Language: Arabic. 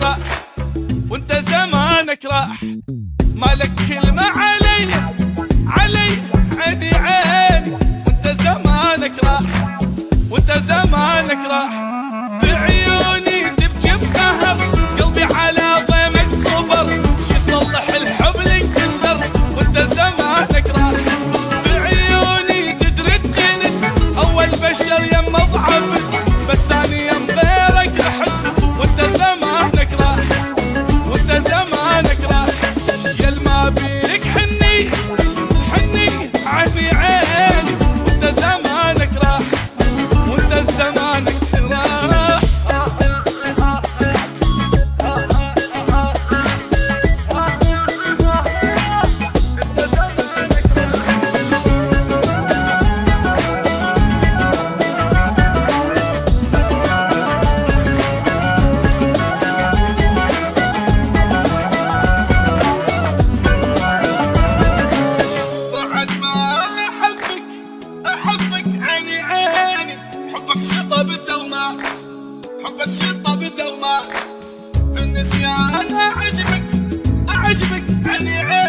راح وانت زمانك راح، مالك كلمة علي علي عيني عيني، وانت زمانك راح وانت زمانك راح، بعيوني تبكي بقهر قلبي على ضيمك صبر، شي يصلح الحب اللي انكسر وانت زمانك راح، بعيوني تدري جنت اول بشر يم ضعفت، بس اني يم غيرك رحت وانت زمانك راح وانت زمانك راح، يل ما بيك حني حني عيني عيني، وانت زمانك راح وانت زمانك راح. بعد ما احبك عيني عيني، حبك شطب الدومات حبك شطب الدومات، بالنسيان اعجبك عيني عيني